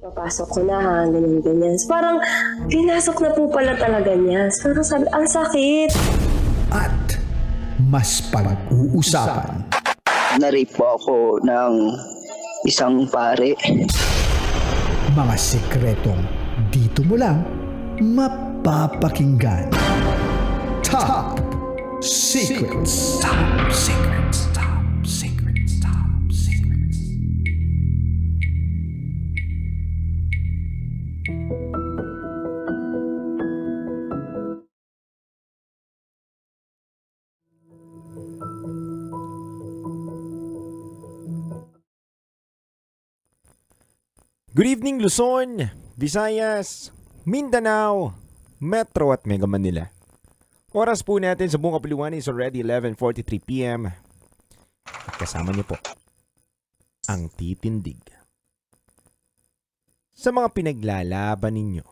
Papasok ko na ha, ganyan-ganyan. Parang pinasok na po pala talaga niya. Parang sabi, ang sakit. At mas pag-uusapan. Na-rape po ako ng isang pare. Mga sikretong dito mo lang mapapakinggan. Top Secrets. Top Secrets. Top Secrets. Top Secrets. Good evening Luzon, Visayas, Mindanao, Metro at Mega Manila. Oras po natin sa buong kapuluan is already 11:43 p.m. At kasama niyo po ang titindig sa mga pinaglalaban ninyo.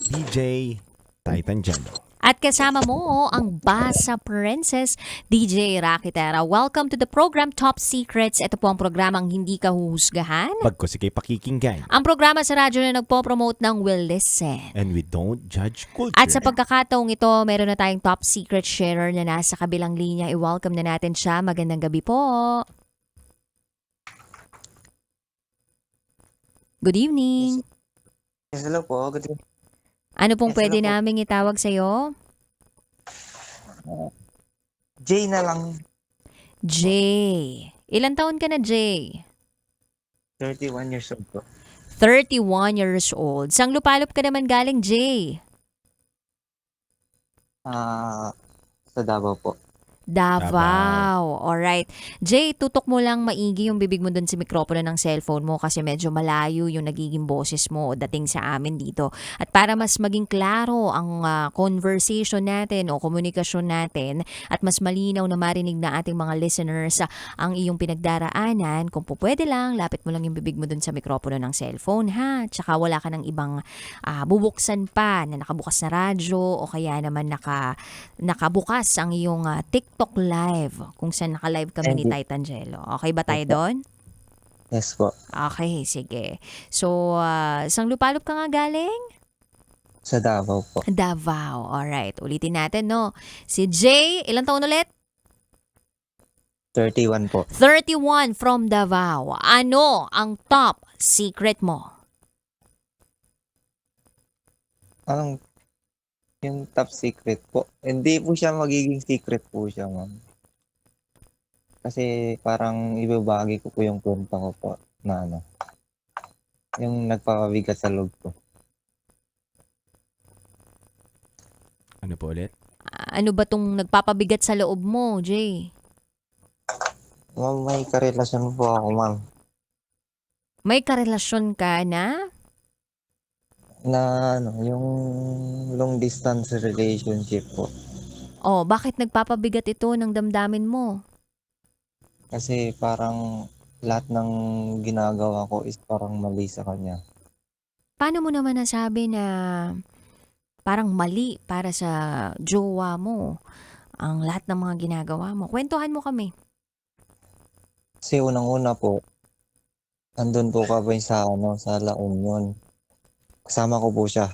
DJ Titan Jello. At kasama mo ang Basa Princess, DJ Rakitera. Welcome to the program Top Secrets. Ito po ang programang hindi ka huhusgahan. Pagko sige pakikinggan. Ang programa sa radyo na nagpo-promote ng Will Listen. And we don't judge culture. At sa pagkakataong ito, meron na tayong top secret sharer na nasa kabilang linya. I-welcome na natin siya. Magandang gabi po. Good evening. Yes, hello po. Good evening. Ano pong Yes, pwede hello po. naming itawag sa'yo? Jay na lang. Jay. Ilan taon ka na, Jay? 31 years old po. 31 years old. Sang lupalop ka naman galing, Jay? Sa Davao po. Davao. Alright. Jay, tutok mo lang maigi yung bibig mo dun sa mikropono ng cellphone mo kasi medyo malayo yung nagiging boses mo dating sa amin dito. At para mas maging klaro ang conversation natin o komunikasyon natin at mas malinaw na marinig na ating mga listeners ang iyong pinagdaraanan, kung po pwede lang, lapit mo lang yung bibig mo dun sa mikropono ng cellphone ha. Tsaka wala ka ng ibang bubuksan pa na nakabukas na radyo o kaya naman nakabukas ang iyong TikTok live kung saan naka-live kami ni Titan Jello. Okay ba tayo doon? Yes po. Okay, sige. So, sang lupalop ka nga galing? Sa Davao po. Davao. Alright, ulitin natin, no? Si Jay, ilang taon ulit? 31 po. 31 from Davao. Ano ang top secret mo? Anong yung top secret po? Hindi po siya magiging secret po siya, ma'am. Kasi parang ibabagi ko po yung kwenta ko po na yung nagpapabigat sa loob ko. Ano po ulit? Ano ba tong nagpapabigat sa loob mo, Jay? Ma'am, may karelasyon po ako, ma'am. May karelasyon ka na? Na yung long distance relationship po. Oh, bakit nagpapabigat ito ng damdamin mo? Kasi parang lahat ng ginagawa ko is parang mali sa kanya. Paano mo naman nasabi na parang mali para sa jowa mo ang lahat ng mga ginagawa mo? Kwentuhan mo kami. Kasi unang-una po, andun po kami sa La Union. Kasama ko po siya.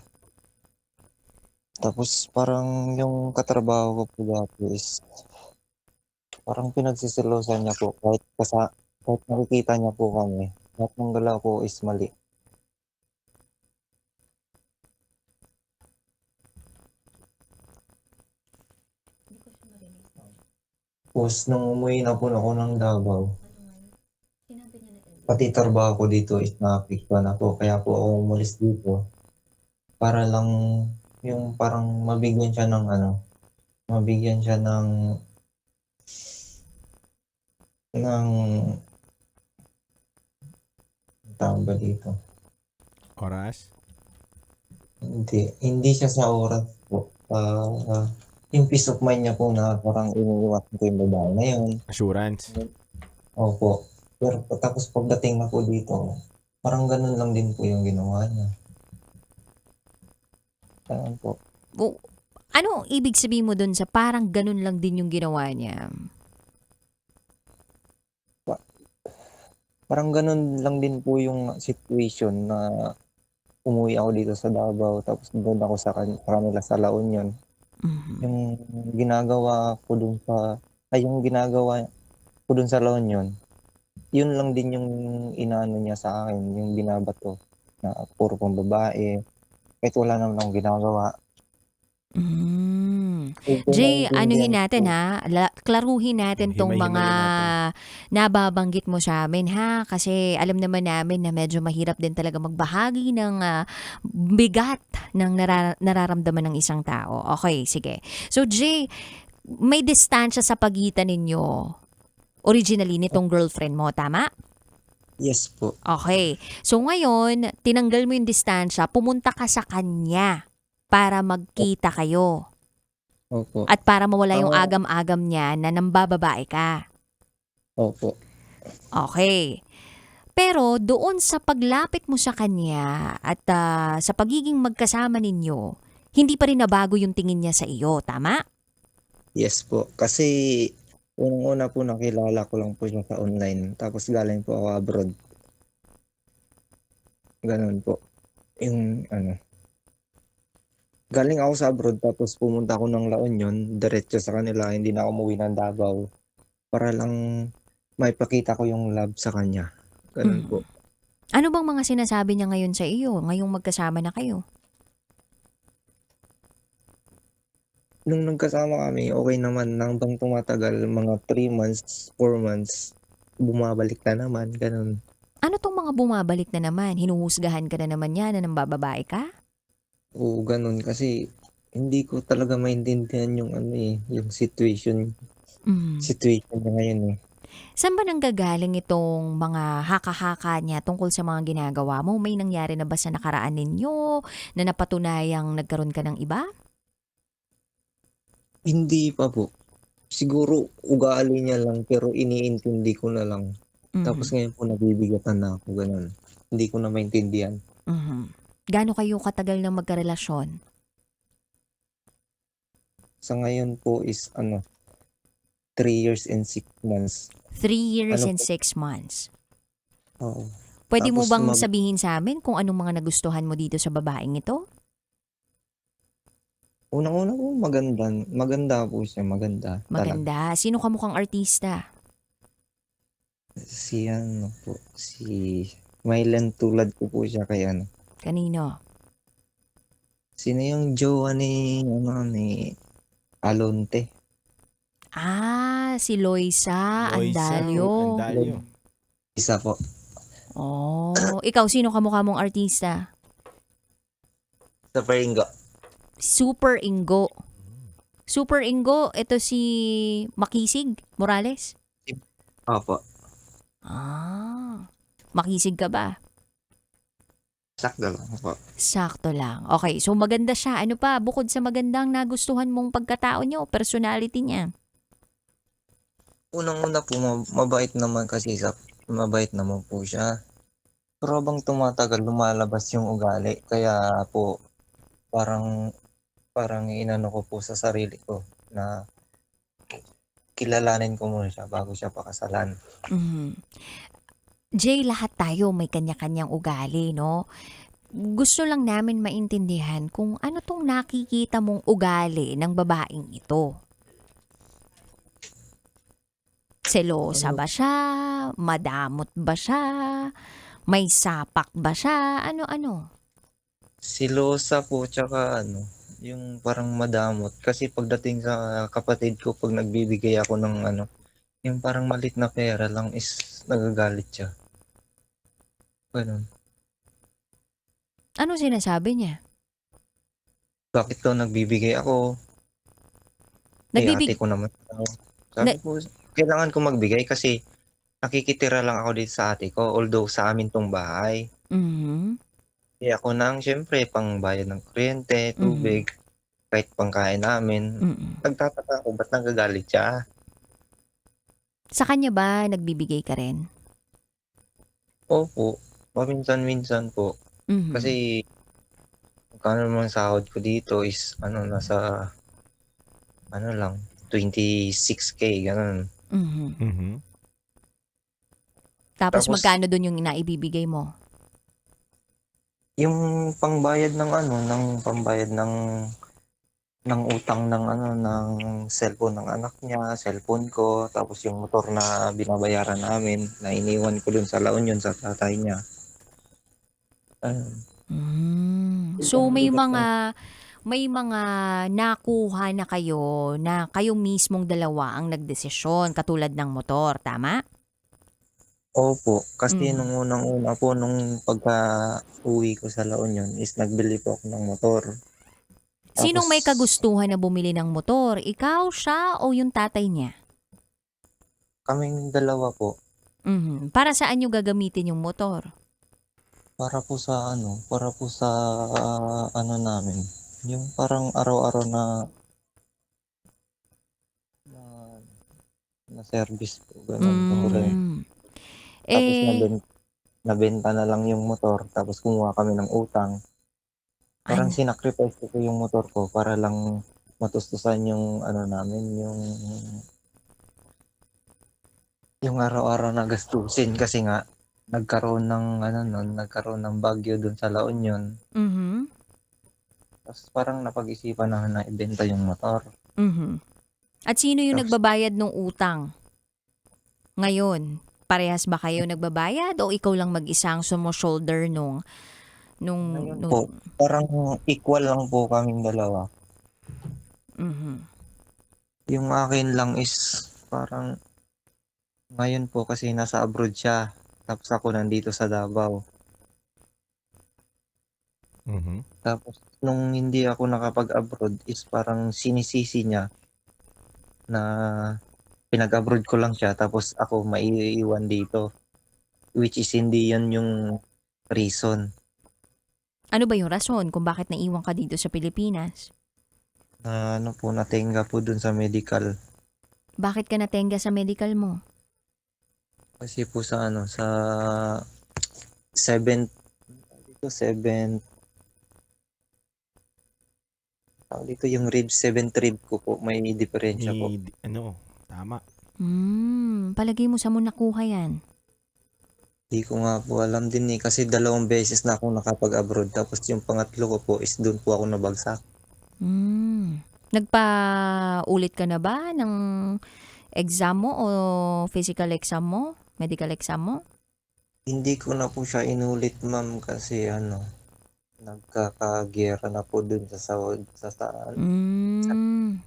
Tapos parang yung katrabaho ko po dati is parang pinagsisilosan niya po kahit nakikita niya po kami. Lahat ng galaw ko is mali. Tapos nung umuwi na po ako ng Davao, pati trabaho ko dito is na-apektuhan ako. Kaya po ako umalis dito para lang yung parang mabigyan siya ng tawag ba dito? Oras? Hindi siya sa oras po. Yung peace of mind niya po na parang iniiwasan ko yung babae na yun. Assurance? Opo. Pero tapos pagdating na po dito, parang ganun lang din po yung ginawa niya. Ayan po. Ano ibig sabihin mo dun sa parang ganun lang din yung ginawa niya? Parang ganun lang din po yung situation na umuwi ako dito sa Davao tapos doon ako sa kanila sa La Union. Mhm. Yung ginagawa ko dun yung ginagawa ko dun sa La Union, yun lang din yung inaano niya sa akin, yung binabato na puro pang babae, kahit wala naman akong ginagawa. Mm. Medyo Jay, anuhin naiintindihan natin ko. ha, klaruhin natin tong mga Himay-himayin natin. nababanggit mo sa amin ha, kasi alam naman namin na medyo mahirap din talaga magbahagi ng bigat ng nararamdaman ng isang tao. Okay, sige. So Jay, may distansya sa pagitan ninyo originally nitong girlfriend mo, tama? Yes po. Okay. So ngayon, tinanggal mo yung distansya, pumunta ka sa kanya para magkita kayo. Opo. At para mawala yung Ah, agam-agam niya na nambababae ka. opo. Okay. Pero doon sa paglapit mo sa kanya at sa pagiging magkasama ninyo, hindi pa rin nabago yung tingin niya sa iyo, tama? Yes po. Kasi unang-una po nakilala ko lang po siya sa online tapos galing po ako abroad. Gano'n po. Yung ano, galing ako sa abroad tapos pumunta ako ng La Union, diretso sa kanila, hindi na ako umuwi ng Davao para lang maipakita ko yung love sa kanya. Gano'n Mm. po. Ano bang mga sinasabi niya ngayon sa iyo, ngayong magkasama na kayo? Nung nagkasama kami, okey naman hanggang tumatagal mga 3 months, 4 months, bumabalik na naman, gano'n. Ano tong mga bumabalik na naman? Hinuhusgahan ka na naman niya na nambababae ka? Oo, gano'n kasi hindi ko talaga maintindihan yung ano, yung Mm. situation niya ngayon, eh. Saan ba nanggagaling itong mga haka-haka niya tungkol sa mga ginagawa mo? May nangyari na ba sa nakaraan ninyo na napatunayang nagkaroon ka ng iba? Hindi pa po. Siguro ugali niya lang pero iniintindi ko na lang. Tapos Mhm. ngayon po nabibigatan na ako, gano'n. Hindi ko na maintindihan. Mhm. Gaano kayo katagal na magkarelasyon? Sa ngayon po is 3 years and 6 months. 3 years Ano and po 6 months. oo. Pwede mo Tapos bang sabihin sa amin kung anong mga nagustuhan mo dito sa babaeng ito? unang-una po maganda po siya, maganda talaga. Maganda. Sino ka mukhang artista? Si Mylan Tulad ko po siya kay Kanino? sino yung jowa ni Alonte? Si Loisa Loisa Andalyo. Andalyo. Isa po, Oh, ikaw sino ka mukha mong artista? sa Paringa. Super Ingo. Super Ingo, ito si Makisig Morales. Opo, Makisig ka ba? sakto lang po. Sakto lang. Okay, so maganda siya. Ano pa, bukod sa magandang nagustuhan mong pagkatao niyo, personality niya? Unang-una po mabait naman po siya. Pero habang tumatagal lumalabas yung ugali kaya po parang parang inano ko po sa sarili ko na kilalanin ko muna siya bago siya pakasalan. Mhm. Jay, lahat tayo may kanya-kanyang ugali, no? Gusto lang namin maintindihan kung ano tong nakikita mong ugali ng babaeng ito. Selosa Ano, ba siya? Madamot ba siya? May sapak ba siya? Ano-ano? silosa po tsaka yung parang madamot kasi pagdating sa kapatid ko 'pag nagbibigay ako ng yung parang maliit na pera lang is nagagalit siya, gano'n. Ano sinasabi niya? Bakit daw nagbibigay ako, eh, ate Nagbibig... ko naman Na, sabi ko kailangan ko magbigay kasi nakikitira lang ako dito sa ate ko although sa amin 'tong bahay. mhm, Eh, ako na ang siyempre pangbayad ng kuryente, mhm, tubig, kahit pangkain namin. mm. Nagtataka ako ba't nagagalit siya? Sa kanya ba nagbibigay ka rin? Opo, paminsan-minsan po. Kasi Mhm, magkano naman sahod ko dito is nasa lang 26K gano'n. mhm. Mhm. Tapos Tapos, magkano dun yung naibibigay mo? yung pangbayad ng ano, ng pambayad ng utang ng ano, ng cellphone ng anak niya, cellphone ko, tapos yung motor na binabayaran namin, na iniwan ko dun sa La Union sa tatay niya. Ayun. So may mga nakuha na kayo na kayo mismong dalawa ang nagdesisyon katulad ng motor, tama? Opo, kasi Mhm. nung unang-una po, nung pagka-uwi ko sa La Union is nagbili po ako ng motor. Sinong Tapos may kagustuhan na bumili ng motor? Ikaw, siya, o yung tatay niya? kaming dalawa po, Para saan nyo gagamitin yung motor? para po sa ano namin, yung parang araw-araw na na, na service po, ganun po. Mm. Tapos Eh, nabenta na lang yung motor, tapos kumuha kami ng utang. Parang an- sinakripisyo ko yung motor ko para lang matustusan yung ano namin, yung araw-araw na gastusin, kasi nga nagkaroon ng bagyo dun sa La Union. mhm, Tapos parang napag-isipan na ibenta yung motor. mhm. At sino yung Tapos nagbabayad ng utang? Ngayon, parehas ba kayo nagbabayad o ikaw lang mag-isa ang sumo-shoulder nung, ngayon nung, po, parang equal lang po kaming dalawa. mhm. Yung akin lang is parang ngayon po kasi nasa abroad siya. Tapos ako nandito sa Davao. Mhm. Tapos nung hindi ako nakapag-abroad is parang sinisisi niya na pinag-abroad ko lang siya tapos ako maiiwan dito. Which is hindi yun yung reason. Ano ba yung rason kung bakit naiwan ka dito sa Pilipinas? Na ano po, natenga po dun sa medical. Bakit ka natenga sa medical mo? Kasi po sa sa 7 dito 7 dito yung rib 7th rib ko po may diferensya po. Tama. Palagay mo sa mo nakuha yan. Di ko nga po alam din kasi 2 beses na akong nakapag-abroad tapos yung pangatlo ko po is doon po ako nabagsak. Nagpa-ulit ka na ba ng exam mo o physical exam mo? Medical exam mo? Hindi ko na po siya inulit, ma'am, kasi nagkakagera na po dun sa sahod sa saan Mm.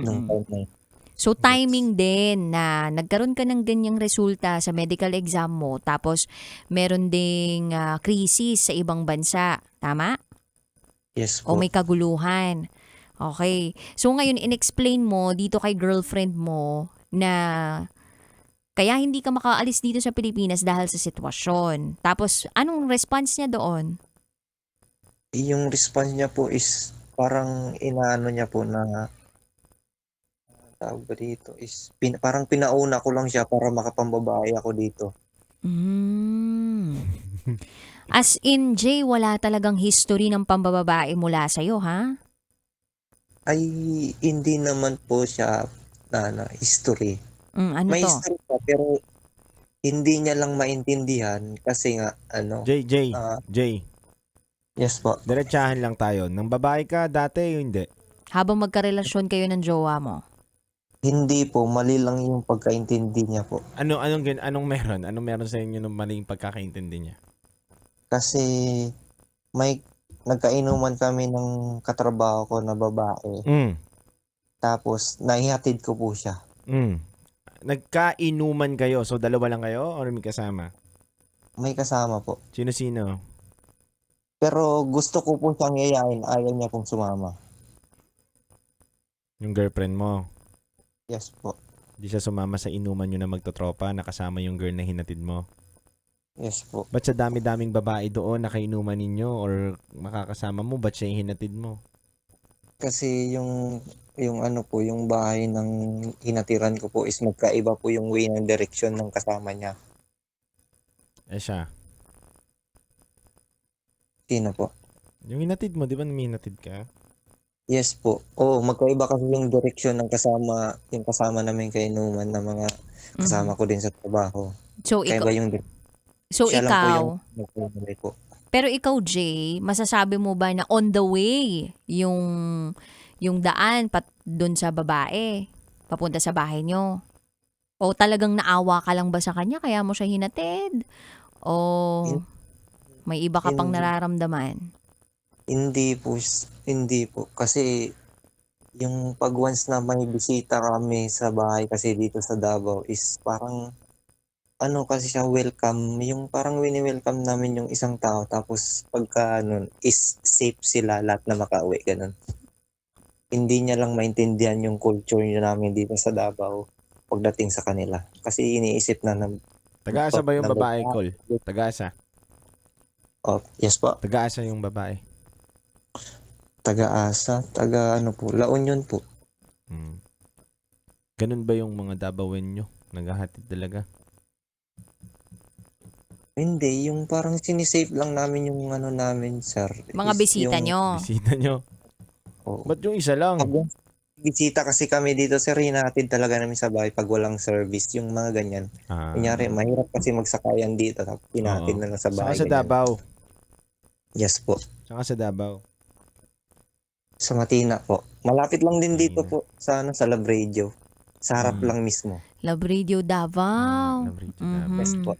nung Mm. time na yun. So timing din na nagkaroon ka ng ganyang resulta sa medical exam mo tapos meron ding krisis sa ibang bansa. Tama? Yes O po. may kaguluhan. Okay. So ngayon, in-explain mo dito kay girlfriend mo na kaya hindi ka makaalis dito sa Pilipinas dahil sa sitwasyon. Tapos, anong response niya doon? Yung response niya po is parang inaano niya po na tawag ba dito is parang pinauna ko lang siya para makapambabae ako dito. Mm. As in, Jay, wala talagang history ng pambababae mula sa'yo, ha? Ay hindi naman po siya na history. Ano May to? history pa pero hindi niya lang maintindihan kasi nga Jay, ah, Jay, yes po. diretsahan lang tayo. Nang babae ka dati, hindi. Habang magkarelasyon kayo ng jowa mo. Hindi po, mali lang yung pagkaintindi niya po. Anong meron? Anong meron sa inyo ng maling pagkakaintindi niya? Kasi may nagkainuman kami ng katrabaho ko na babae. Tapos naihatid ko po siya. Nagkainuman kayo. So, dalawa lang kayo or may kasama? May kasama po. Sino-sino? Pero gusto ko po siyang yayain, ayaw niya pong sumama. Yung girlfriend mo. Yes po. Di siya sumama sa inuman nyo na magtotropa na kasama yung girl na hinatid mo. Yes po. Ba't sa dami-daming babae doon na kainuman ninyo or makakasama mo, ba't siya yung hinatid mo? Kasi yung yung bahay ng hinatiran ko po is magkaiba po yung way ng direksyon ng kasama niya. Siya. Sino po? Yung hinatid mo, di ba may hinatid ka? Yes po. Oo, magkaiba kasi yung direksyon ng yung kasama namin kainuman na mga kasama ko din sa trabaho. So, Kaya ikaw, ba yung so siya lang po ikaw, yung nagpumuli po. pero ikaw, Jay, masasabi mo ba na on the way yung daan doon sa babae, papunta sa bahay nyo? O talagang naawa ka lang ba sa kanya kaya mo siya hinatid? O may iba ka pang Hindi, nararamdaman? hindi po. Kasi yung pag once na may bisita kami sa bahay kasi dito sa Davao is parang ano kasi siya welcome, yung parang wini-welcome namin yung isang tao tapos pagka ano is safe sila lahat na makauwi ganun. Hindi niya lang maintindihan yung culture niya namin dito sa Davao pagdating sa kanila. Kasi iniisip na Taga-asa ba yung na babae, Col? Taga-asa? oh, yes po, Taga-asa yung babae? taga-asa, taga ano po, La Union po. Hmm. Ganun ba yung mga Dabawen nyo? Naghahatid talaga? Hindi, yung parang sinisave lang namin yung ano namin, sir. Mga Is bisita yung, nyo? Bisita nyo? oh, Ba't yung isa lang? pag bisita kasi kami dito, sir, hinahatid talaga namin sa bahay pag walang service, yung mga ganyan. Kunyari, Ah, mahirap kasi magsakayan dito, tapos hinahatid oo. na lang sa Saka bahay, sa ganyan. Davao. Yes po. Saka sa Davao. Sa Matina po. Malapit lang din dito Matina. po sa ano sa Lab Radio. Sa harap Mm. lang mismo. Love Radio Davao. Nabrito Davao. Yes Mhm. po.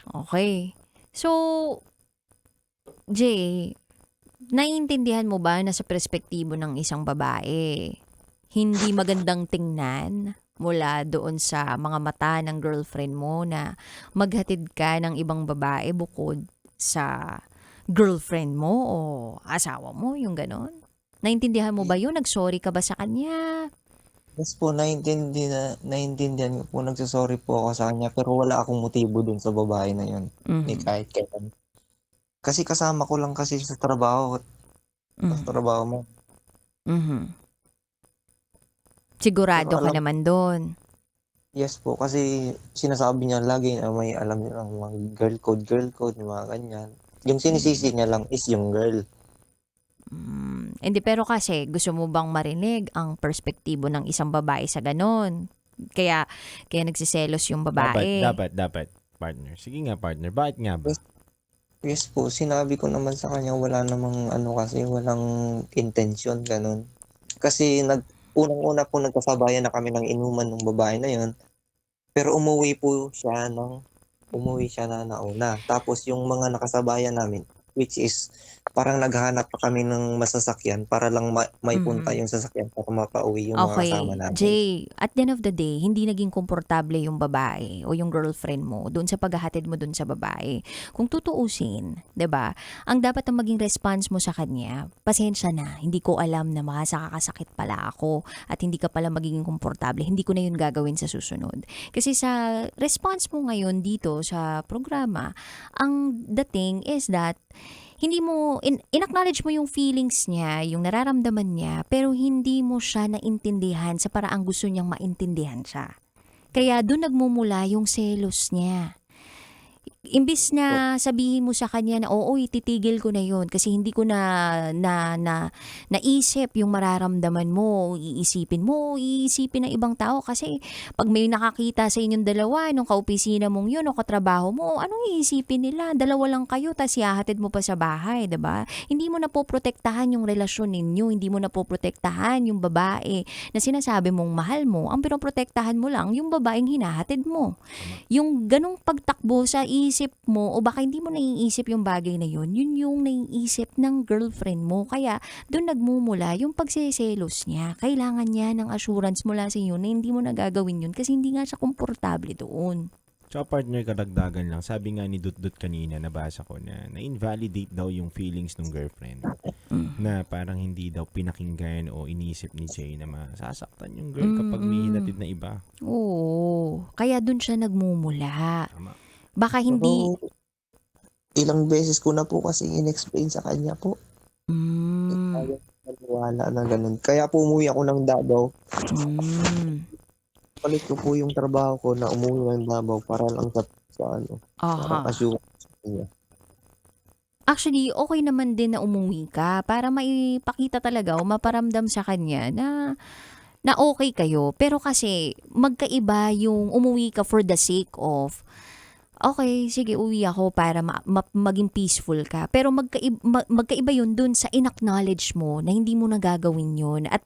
Okay. So, Jay, naiintindihan mo ba na sa perspektibo ng isang babae, hindi magandang tingnan mula doon sa mga mata ng girlfriend mo na maghatid ka ng ibang babae bukod sa girlfriend mo o asawa mo, yung ganon? Naintindihan mo ba yun? Nagsorry ka ba sa kanya? Yes po, naiintindihan ko po. Nagsasorry po ako sa kanya pero wala akong motibo dun sa babae na yun. Ni Mhm. kahit kailan. Kasi kasama ko lang kasi sa trabaho. Sa Mhm. trabaho mo. Mhm. Pero Sigurado ka alam, naman doon. yes po, kasi sinasabi niya lagi na may alam niya lang mga girl code, yung mga ganyan. Yung sinisisi niya lang is yung girl. Hindi, pero kasi gusto mo bang marinig ang perspektibo ng isang babae sa ganon? Kaya nagsiselos yung babae. Dapat. Partner. Sige nga, partner. Bakit nga ba? Yes, yes po, sinabi ko naman sa kanya wala namang ano kasi walang intensyon ganun. Kasi unang-una po nagkasabayan na kami ng inuman ng babae na yon. Pero umuwi siya na nauna. Tapos yung mga nakasabayan namin, which is parang naghahanap pa kami ng masasakyan para lang maipunta Mhm. yung sasakyan para mapauwi yung mga kasama Okay, namin. Jay, at the end of the day, hindi naging komportable yung babae o yung girlfriend mo doon sa paghahatid mo doon sa babae. Kung tutuusin, 'di ba? Ang dapat na maging response mo sa kanya, pasensya na, hindi ko alam na makakasakit pala ako at hindi ka pala magiging komportable. Hindi ko na yun gagawin sa susunod. Kasi sa response mo ngayon dito sa programa, ang dating is that hindi mo, in-acknowledge mo yung feelings niya, yung nararamdaman niya, pero hindi mo siya naintindihan sa paraang gusto niyang maintindihan siya. Kaya doon nagmumula yung selos niya. Imbis na sabihin mo sa kanya na oo, ititigil ko na yun kasi hindi ko naisip yung mararamdaman mo, iisipin ng ibang tao kasi pag may nakakita sa inyong dalawa nung kaopisina mong yun o katrabaho mo, anong iisipin nila? Dalawa lang kayo tas ihahatid mo pa sa bahay, 'di ba? Hindi mo na poprotektahan yung relasyon ninyo, hindi mo na poprotektahan yung babae na sinasabi mong mahal mo, ang pinoprotektahan mo lang yung babaeng hinahatid mo. Yung ganong pagtakbo sa isip mo o baka hindi mo naiisip yung bagay na yun yung naiisip ng girlfriend mo. Kaya doon nagmumula yung pagsiselos niya. Kailangan niya ng assurance mula sa iyo na hindi mo nagagawin yun kasi hindi nga siya komportable doon. Tsaka partner, karagdagan lang. Sabi nga ni Dutdut kanina, nabasa ko na invalidate daw yung feelings ng girlfriend. Na parang hindi daw pinakinggan o iniisip ni Jay na masasaktan yung girl kapag may hinatid na iba. Oo. Kaya doon siya nagmumula. Tama. Baka hindi... Pero ilang beses ko na po kasi in-explain sa kanya po. Ayaw maniwala na ganun. Kaya po umuwi ako ng Davao. Palit ko po yung trabaho ko na umuwi ng Davao para lang sa ano, para Aha. assurance sa kanya. Actually, okay naman din na umuwi ka para maipakita talaga o maparamdam sa kanya na okay kayo. Pero kasi magkaiba yung umuwi ka for the sake of Okay, sige, uwi ako para maging peaceful ka. Pero magkaiba yun dun sa in-acknowledge mo na hindi mo nagagawin yun. At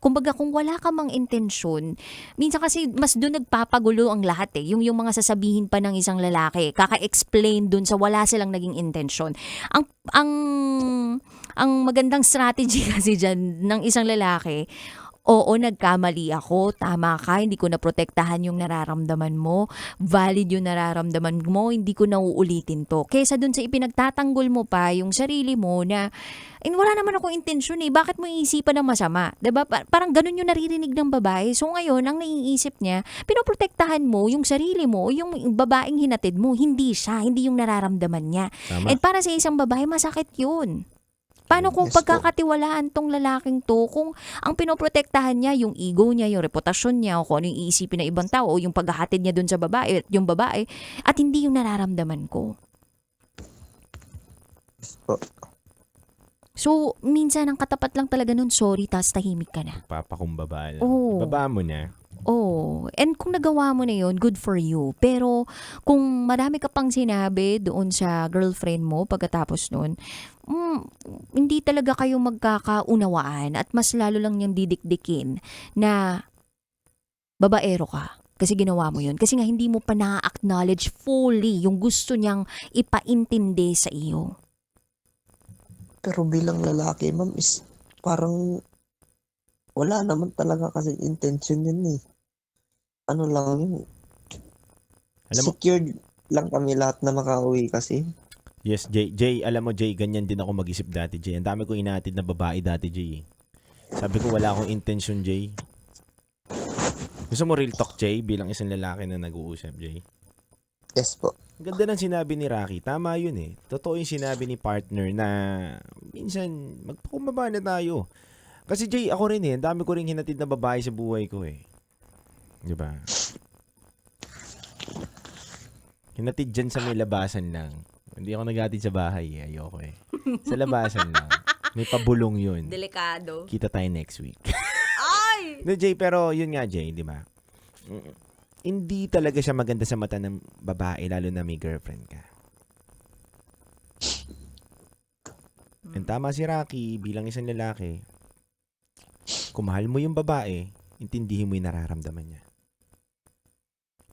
kumbaga kung wala ka mang intensyon, minsan kasi mas dun nagpapagulo ang lahat eh. Yung mga sasabihin pa ng isang lalaki, kaka-explain dun sa wala silang naging intensyon. Ang magandang strategy kasi dyan ng isang lalaki, oo, nagkamali ako, tama ka, hindi ko naprotektahan yung nararamdaman mo, valid yung nararamdaman mo, hindi ko nauulitin to. Kesa dun sa ipinagtatanggol mo pa yung sarili mo na, wala naman akong intensyon eh, bakit mo iisipan ng masama? Diba? Parang ganun yung naririnig ng babae. So ngayon, ang naiisip niya, pinoprotektahan mo yung sarili mo, yung babaeng hinatid mo, hindi siya, hindi yung nararamdaman niya. Tama. And para sa isang babae, masakit yun. Paano kung Yes po. pagkakatiwalaan tong lalaking to, kung ang pinoprotektahan niya, yung ego niya, yung reputasyon niya, o kung ano yung iisipin ng ibang tao, o yung paghahatid niya dun sa babae, at yung babae, at hindi yung nararamdaman ko. Yes po. So, minsan ang katapat lang talaga nun, sorry, tas tahimik ka na. Papakumbaba lang. Oo. Ibaba mo na. Oh, and kung nagawa mo na yun, good for you. Pero kung marami ka pang sinabi doon sa girlfriend mo pagkatapos nun, hindi talaga kayo magkakaunawaan at mas lalo lang niyang didikdikin na babaero ka. Kasi ginawa mo yun. Kasi nga hindi mo pa na-acknowledge fully yung gusto niyang ipaintindi sa iyo. Pero bilang lalaki, ma'am, is parang wala naman talaga kasi intention yun eh. Ano lang yun. Alam mo- Secured lang kami lahat na makauwi kasi. Yes, Jay, alam mo, Jay, ganyan din ako mag-isip dati, Jay. Ang dami ko inatid na babae dati, Jay. Sabi ko, wala akong intention, Jay. Gusto mo real talk, Jay, bilang isang lalaki na nag-uusap, Jay? Yes po. Ang ganda ng sinabi ni Rocky. Tama yun eh. Totoo yung sinabi ni partner na minsan, magpakumbaba na tayo. Kasi, Jay, ako rin eh. Ang dami ko rin hinatid na babae sa buhay ko eh. Diba? Hinatid dyan sa may labasan lang. Hindi ako naghatid sa bahay eh. Ayoko eh. Sa labasan lang. May pabulong yun. Delikado. Kita tayo next week. Ay! No, Jay, pero yun nga, Jay, di ba? Hindi talaga siya maganda sa mata ng babae, lalo na may girlfriend ka. And tama si Rocky, bilang isang lalaki, kung mahal mo yung babae, intindihin mo yung nararamdaman niya.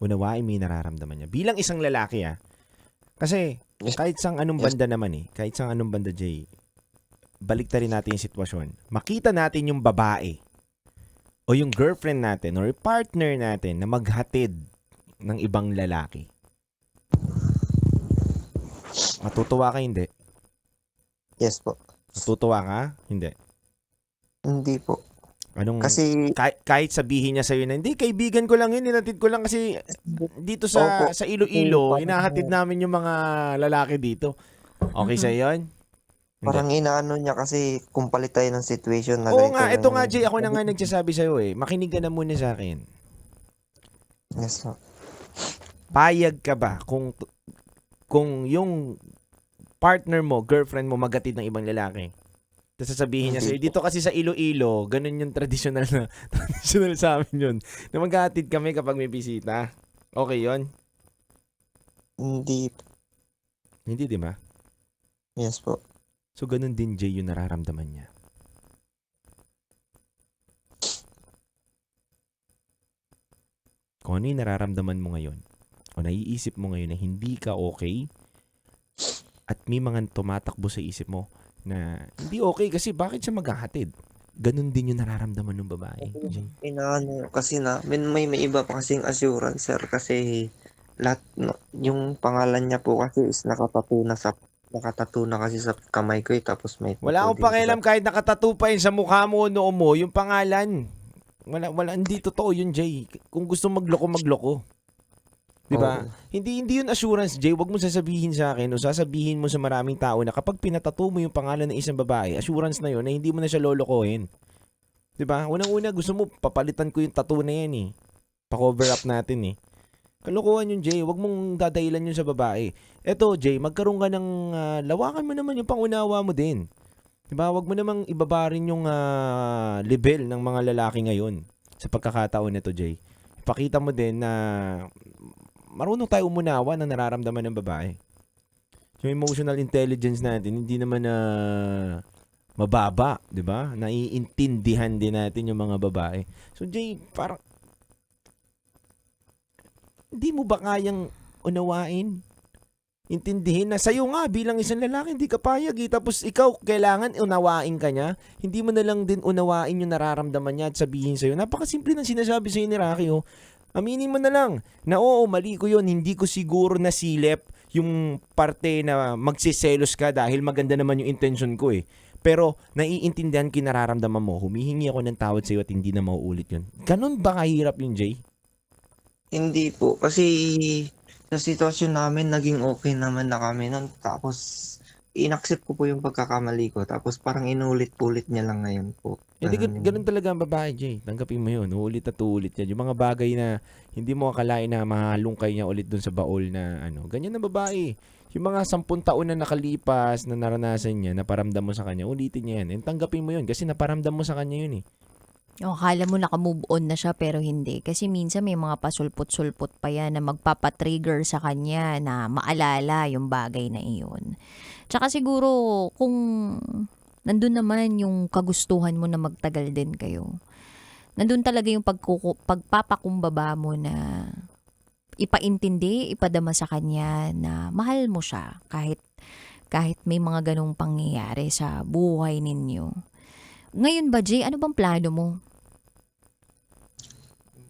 Unawain mo yung nararamdaman niya. Bilang isang lalaki, kasi kahit sang anong banda naman kahit sang anong banda, Jay, baliktarin natin yung sitwasyon. Makita natin yung babae o yung girlfriend natin or partner natin na maghatid ng ibang lalaki. Matutuwa ka, hindi? Yes po. Matutuwa ka? Hindi. Hindi po. Anong, Kasi, kahit sabihin niya sa'yo na, hindi, kaibigan ko lang yun, hinatid ko lang kasi dito sa Opo. Iloilo, Parang- hinahatid namin yung mga lalaki dito. Okay sa'yo yun? Hindi. parang inaano niya kasi kung palit tayo ng situation na Oo ganito nga, na ito nga, naman. Jay, ako na nga nagsasabi sa'yo eh. Makinig ka na muna sa akin. Yes po. Payag ka ba kung yung partner mo, girlfriend mo, magatid ng ibang lalaki? Tapos sasabihin niya sa'yo, dito kasi sa Iloilo, ganun yung traditional sa amin yun. Na maghatid kami kapag may bisita. Okay yun? Hindi. Hindi, di ba? Yes po. So, ganun din, Jay, yung nararamdaman niya. Kung ano yung nararamdaman mo ngayon, o naiisip mo ngayon na hindi ka okay, at may mga tumatakbo sa isip mo na hindi okay kasi bakit siya maghahatid? Ganun din yung nararamdaman ng babae. Jay. Inaano kasi na, may iba pa kasing assurance, sir, kasi lahat, yung pangalan niya po kasi is nakatattoo na kasi sa kamay ko tapos may Wala akong tattoo din pakialam kahit nakatattoo pa yun sa mukha mo o noo mo, yung pangalan. Wala, hindi totoo yun, Jay. Kung gusto magloko, magloko. Di ba? Oo. Hindi yun assurance, Jay. Huwag mo sasabihin sa akin o sasabihin mo sa maraming tao na kapag pinatato mo yung pangalan ng isang babae, assurance na yun na hindi mo na siya lolokohin. Di ba? Unang-una, gusto mo, papalitan ko yung tattoo na yan eh. Pa-cover up natin eh. Kalokohan yun, Jay. Huwag mong dadahilan yun sa babae. Eto, Jay, magkaroon ka ng lawakan mo naman yung pangunawa mo din. Diba? Huwag mo namang ibabarin yung level ng mga lalaki ngayon sa pagkakataon nito, Jay. Ipakita mo din na marunong tayo umunawa na nararamdaman ng babae. Yung emotional intelligence natin, hindi naman na mababa, di ba? Naiintindihan din natin yung mga babae. So, Jay, parang, hindi mo ba kayang unawain? Intindihin na sa'yo nga bilang isang lalaki, hindi ka payag eh. Tapos ikaw, kailangan unawain ka niya. Hindi mo na lang din unawain yung nararamdaman niya at sabihin sa'yo. Napakasimple ng sinasabi sa'yo ni Rocky, oh. Aminin mo na lang na oo, mali ko yun. Hindi ko siguro nasilip yung parte na magsiselos ka dahil maganda naman yung intention ko eh. Pero naiintindihan ko yung nararamdaman mo. Humihingi ako ng tawad sa'yo at hindi na mauulit yun. Ganun ba kahirap yun, Jay? Hindi po. Kasi sa sitwasyon namin, naging okay naman na kami nun. Tapos, inaccept ko po yung pagkakamali ko. Tapos, parang inulit-ulit niya lang ngayon po. Hindi, Ganun yun. ganun talaga ang babae, Jay. Tanggapin mo yun. Uulit at uulit yan. Yung mga bagay na hindi mo akalain na mahalungkay niya ulit dun sa baol na ano. Ganyan ang babae. Yung mga 10 taon na nakalipas na naranasan niya, naparamdam mo sa kanya, ulitin niya yan. And tanggapin mo yun kasi naparamdam mo sa kanya yun eh. O, akala mo naka-move on na siya pero hindi. Kasi minsan may mga pasulpot-sulpot pa yan na magpapatrigger sa kanya na maalala yung bagay na iyon. Tsaka siguro kung nandun naman yung kagustuhan mo na magtagal din kayo. Nandun talaga yung pagpapakumbaba mo na ipaintindi, ipadama sa kanya na mahal mo siya kahit may mga ganong pangyayari sa buhay ninyo. Ngayon ba, Jay, ano bang plano mo?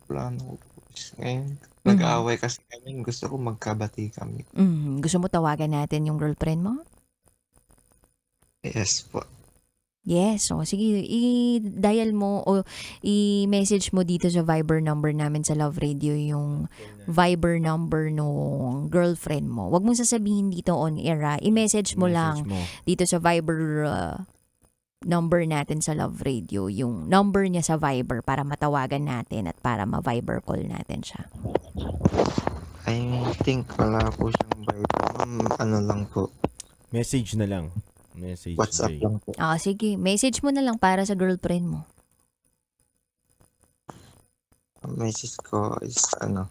Plano ko po is ngayon. Nag-aaway kasi kami. Gusto ko magkabati kami. Gusto mo tawagan natin yung girlfriend mo? Yes po. Yes. O, sige, i-dial mo o i-message mo dito sa Viber number namin sa Love Radio yung Viber number nung girlfriend mo. Huwag mong sasabihin dito on air, ha? I-message mo lang dito sa Viber number natin sa Love Radio, yung number niya sa Viber para matawagan natin at para ma-Viber call natin siya. I think wala po siyang Viber. Ano lang po. Message na lang. Message, WhatsApp Jay. lang po. Sige, message mo na lang para sa girlfriend mo. Ang message ko is sana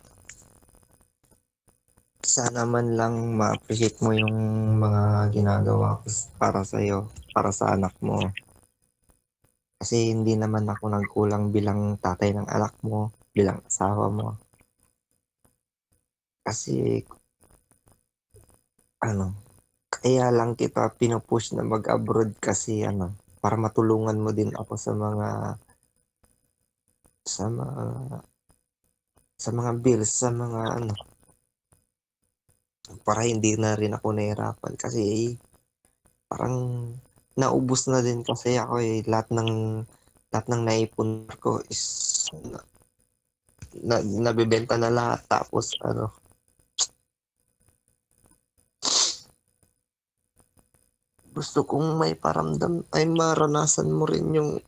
man lang ma-appreciate mo yung mga ginagawa ko para sa'yo, para sa anak mo. Kasi hindi naman ako nagkulang bilang tatay ng anak mo, bilang asawa mo. Kasi, kaya lang kita pinupush na mag-abroad kasi para matulungan mo din ako sa mga bills, sa mga para hindi na rin ako nahirapan kasi parang naubos na din kasi ako lahat ng naipon ko is nabebenta na lahat tapos gusto kong may maranasan mo rin yung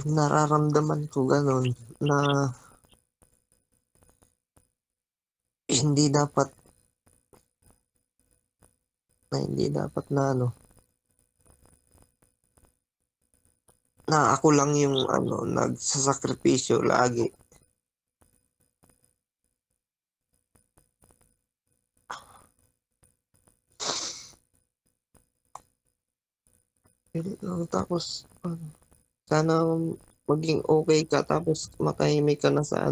nararamdaman ko ganon na hindi dapat na ako lang yung nagsasakripisyo lagi. Tapos sana maging okay ka tapos matahimik ka na sa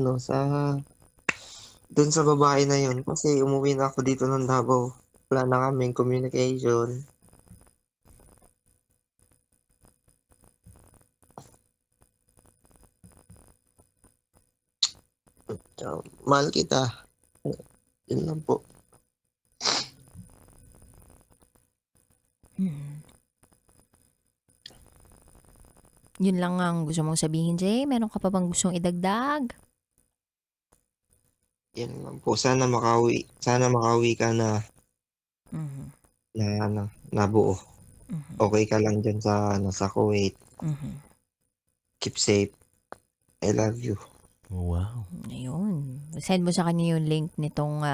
doon sa babae na yun kasi umuwi na ako dito ng Davao. Wala na kaming communication. Mahal kita. Yun lang po. Yun lang ang gusto mong sabihin, Jay? Meron ka pa bang gustong idagdag? Yan lang po. Sana makawi ka na Mhm. na buo. Mhm. Okay ka lang dyan sa Kuwait. Mhm. Keep safe. I love you. Wow. Ayun. Send mo sa kanya yung link nitong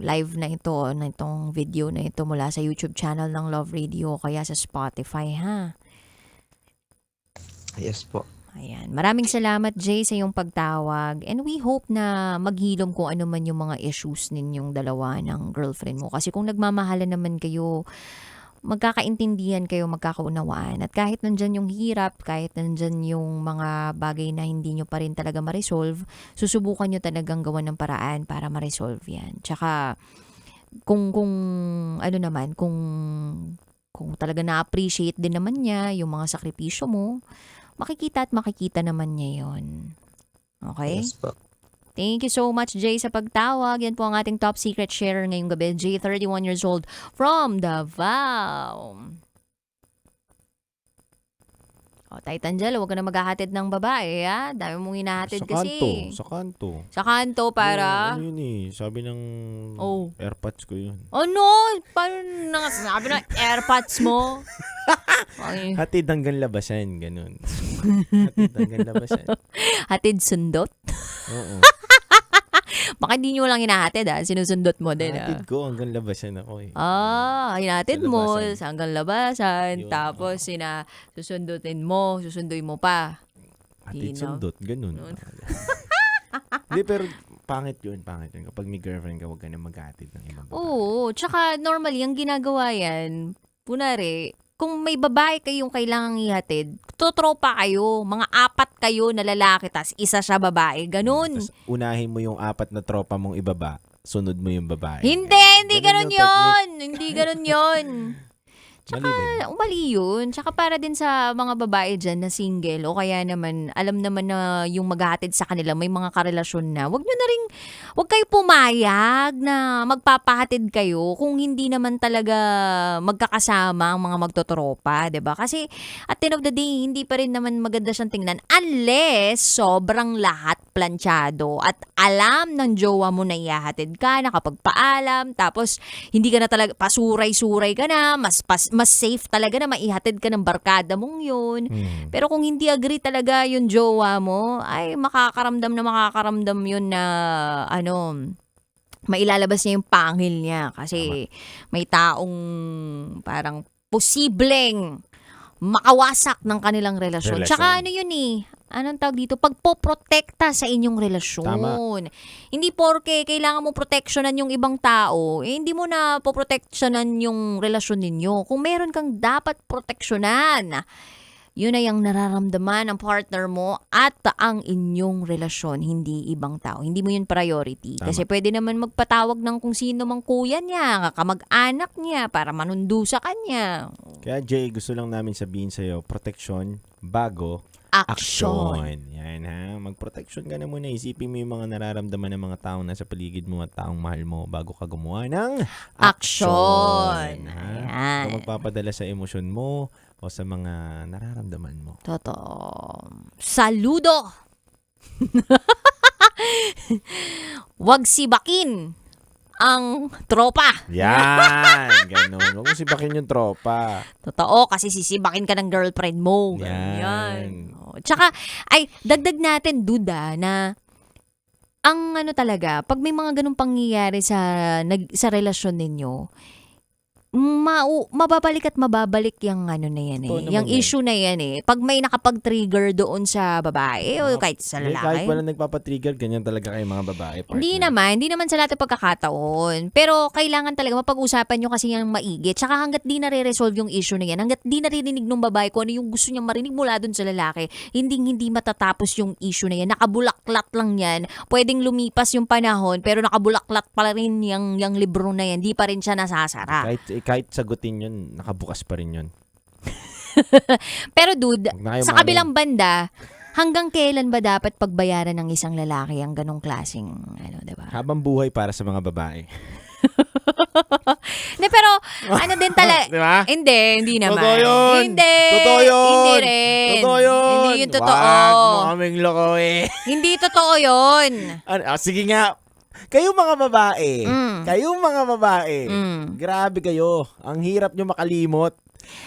live na ito, nitong video na ito mula sa YouTube channel ng Love Radio o kaya sa Spotify, ha? Yes po. Ayan. Maraming salamat, Jay, sa iyong pagtawag. And we hope na maghilom kung ano man yung mga issues ninyong dalawa ng girlfriend mo. Kasi kung nagmamahalan naman kayo, magkakaintindihan kayo, magkakaunawaan. At kahit nandyan yung hirap, kahit nandyan yung mga bagay na hindi nyo pa rin talaga ma-resolve, susubukan nyo talagang gawan ng paraan para ma-resolve yan. Tsaka, kung ano naman, kung talaga na-appreciate din naman niya yung mga sakripisyo mo, makikita at makikita naman niya yun. Okay? Yes po. Thank you so much, Jay, sa pagtawag. Yan po ang ating top secret sharer ngayong gabi. Jay, 31 years old from Davao. O, Titanjel, huwag ka na maghahatid ng babae, ha? Dami mong hinahatid kasi. Sa kanto. Sa kanto para... Ano yun eh, sabi ng Oh. AirPods ko yun. Ano? Paano sabi ng AirPods mo? Ay, Hatid hanggang labasan, ganun. Hatid hanggang labasan. hatid sundot? Oo. Baka hindi nyo lang hinahatid, ha? Sinusundot mo din, ha? Hatid ko hanggang labasan ako eh. Hinatid Sa mo labasan. sa hanggang labasan, Yun, tapos susundutin mo, susunduin mo pa. Hatid Hinaw. sundot, ganun. Yun. Hindi, pero pangit yun. Kapag may girlfriend ka, huwag ka na maghatid ng ibang babae. Oo, tsaka normally, ang ginagawa yan, punari, kung may babae kayong kailangang ihatid, totropa kayo, mga 4 kayo na lalaki, tas isa siya babae, ganun. Tapos unahin mo yung 4 na tropa mong ibaba, sunod mo yung babae. Hindi ganun yung yun. Hindi ganun yun. Tsaka, Mali ba yun? mali yun. Tsaka para din sa mga babae dyan na single o kaya naman, alam naman na yung maghahatid sa kanila, may mga karelasyon na. Huwag kayo pumayag na magpapahatid kayo kung hindi naman talaga magkakasama ang mga magtotropa, 'di ba? Kasi at the end of the day, hindi pa rin naman maganda siyang tingnan unless sobrang lahat planchado at alam ng jowa mo na ihahatid ka, nakapagpaalam, tapos hindi ka na talaga, pasuray-suray ka na, mas safe talaga na maihatid ka ng barkada mong yun. Pero kung hindi agree talaga yung jowa mo, ay makakaramdam yun na mailalabas niya yung pangil niya. Kasi may taong parang posibleng makawasak ng kanilang relasyon. Tsaka ano yun eh, anong tawag dito? Pagpoprotekta sa inyong relasyon. Tama. Hindi porke kailangan mo proteksyonan yung ibang tao, hindi mo na poproteksyonan yung relasyon ninyo. Kung meron kang dapat proteksyonan, yun ay ang nararamdaman ng partner mo at ang inyong relasyon, hindi ibang tao. Hindi mo yun priority. Tama. Kasi pwede naman magpatawag ng kung sino mang kuya niya, kamag-anak niya, para manundo sa kanya. Kaya Jay, gusto lang namin sabihin sa'yo, proteksyon bago Aksyon. Yan ha. Mag-protection ka na muna. Isipin mo yung mga nararamdaman ng mga taong nasa paligid mo at taong mahal mo bago ka gumawa ng Aksyon. Ha? Ayan. Kung magpapadala sa emosyon mo o sa mga nararamdaman mo. Totoo. Saludo! Wag sibakin ang tropa. Yan! Ganun. Huwag mo sibakin yung tropa. Totoo, kasi sisibakin ka ng girlfriend mo. Yan. Ganyan. O, tsaka, ay, dagdag natin, duda, na ang talaga, pag may mga ganung pangyayari sa relasyon ninyo, mababalik at mababalik yung na yan eh. Totoo naman Yung yan. issue na yan eh. Pag may nakapag-trigger doon sa babae o kahit sa Eh, kahit lalaki. wala nagpapatrigger, ganyan talaga kayo mga babae. Hindi partner. naman sa lahat ng pagkakataon. Pero kailangan talaga mapag-usapan nyo kasi yung maigi. Tsaka hanggat di nare-resolve yung issue na yan, hanggat di naririnig ng babae kung ano yung gusto niya marinig mula dun sa lalaki, hindi matatapos yung issue na yan. Nakabulaklat lang yan. Pwedeng lumipas yung panahon, pero nakabulaklat pa rin yung libro na yan. Di pa rin siya nasasara. Kahit sagutin yun, nakabukas pa rin yun. Pero dude, Huwag na kayo sa kabilang banda, hanggang kailan ba dapat pagbayaran ng isang lalaki ang ganong klaseng, diba? Habang buhay para sa mga babae. Hindi, pero, din talaga. Di ba? Hindi naman. Totoo yun. Hindi. Totoo yun. Hindi rin. Totoo yun. Hindi yun totoo. Wag mo kaming loko eh. Hindi totoo yun. Sige nga. Kayong mga babae. Kayong mga babae. Grabe kayo. Ang hirap nyo makalimot.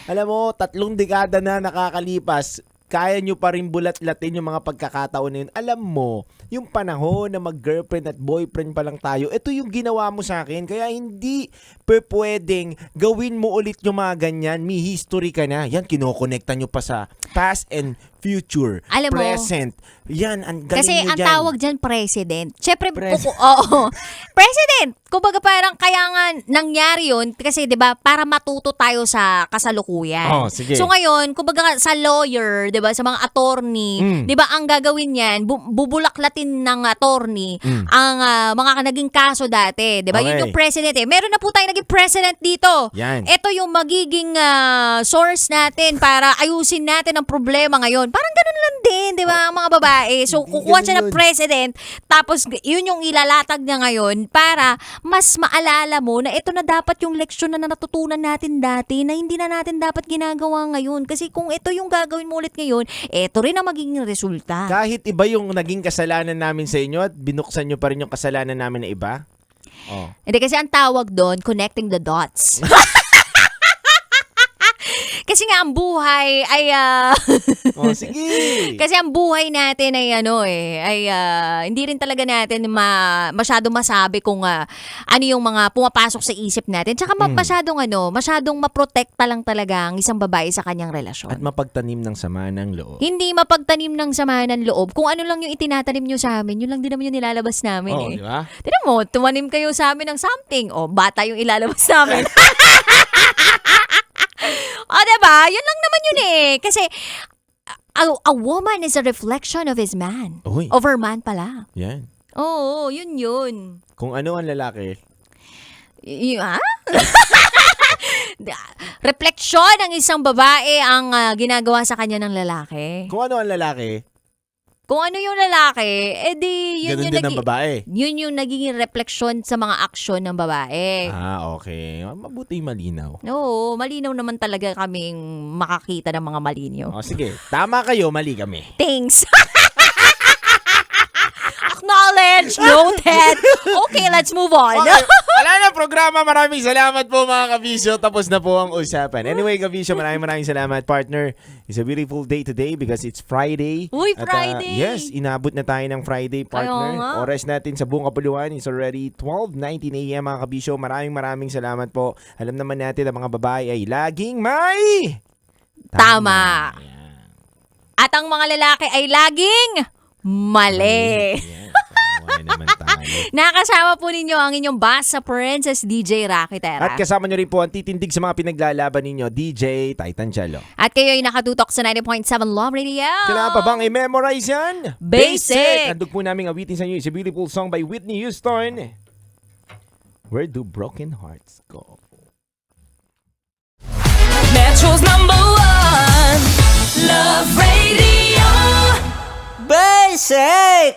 Alam mo, 3 dekada na nakakalipas, kaya nyo pa rin bulat-latin yung mga pagkakataon na yun. Alam mo, yung panahon na mag-girlfriend at boyfriend pa lang tayo, ito yung ginawa mo sa akin. Kaya hindi pwedeng gawin mo ulit yung mga ganyan. May history ka na. Yan, kinokonekta nyo pa sa past and future, Alam mo, present. Yan, ang galing kasi nyo ang dyan. tawag dyan, president. Siyempre, Pres- oo. President! Kumbaga parang kaya nga nangyari yun kasi 'di ba para matuto tayo sa kasalukuyan. Oh, sige. So ngayon, kumbaga sa lawyer, 'di ba, sa mga attorney, 'di ba ang gagawin niyan, bubulaklatin ng attorney ang mga naging kaso dati, 'di ba? Okay. Yun yung president eh. Meron na po tayong naging president dito. Yan. Ito yung magiging source natin para ayusin natin ang problema ngayon. Parang ganun lang din, 'di ba, ang mga babae. So kukuha siya ng Ganun yun. president, tapos yun yung ilalatag niya ngayon para mas maalala mo na ito na dapat yung leksyon na natutunan natin dati na hindi na natin dapat ginagawa ngayon. Kasi kung ito yung gagawin mo ulit ngayon, ito rin ang magiging resulta. Kahit iba yung naging kasalanan namin sa inyo at binuksan nyo pa rin yung kasalanan namin na iba. Oh. Hindi kasi ang tawag doon, connecting the dots. Kasi nga ang buhay ay Oh, sige. kasi ang buhay natin ay hindi rin talaga natin masyadong masabi kung ano yung mga pumapasok sa isip natin. Tsaka masyadong maprotekta lang talaga ang isang babae sa kanyang relasyon. At mapagtanim ng sama ng loob. Hindi mapagtanim ng sama ng loob. Kung ano lang yung itinatanim nyo sa amin, yun lang din naman yung nilalabas namin Oh, eh. di ba? Tignan mo, tumanim kayo sa amin ng something. O, bata yung ilalabas namin. O, diba? Yun lang naman yun eh. Kasi, a woman is a reflection of his man. Uy. Of her man pala. Yan. Oo, yun. Kung ano ang lalaki, Ha? Refleksyon ng isang babae ang ginagawa sa kanya ng lalaki. kung ano ang lalaki, Kung ano yung lalaki, edi ganun yun yung din ang babae. yun yung nagiging refleksyon sa mga aksyon ng babae. Ah, okay. Mabuti malinaw. Oo, malinaw naman talaga kaming makakita ng mga malinyo. O, sige. Tama kayo, mali kami. Thanks. Acknowledge, noted. Okay, let's move on. Okay, wala na programa. Maraming salamat po mga kabisyo. Tapos na po ang usapan. Anyway, kabisyo, maraming salamat, partner. It's a beautiful day today because it's Friday. Uy, At, Friday! yes, inabot na tayo ng Friday, partner. Ayaw nga. Oras natin sa buong kapuluan is already 12:19 a.m. mga kabisyo. Maraming salamat po. Alam naman natin ang mga babae ay laging may Tama. Yan. At ang mga lalaki ay laging mali. Yan. Kawawa naman tayo. Nakasama po ninyo ang inyong Basa Princess DJ Rocky Terra. At kasama nyo rin po ang titindig sa mga pinaglalaban ninyo, DJ Titan Chalo. At kayo ay nakatutok sa 90.7 Love Radio. Kailangan pa bang i-memorize yan? Basic! Handog po namin awitin sa inyo. It's a beautiful song by Whitney Houston. Where do broken hearts go? Metro's #1 Love Radio. Basic!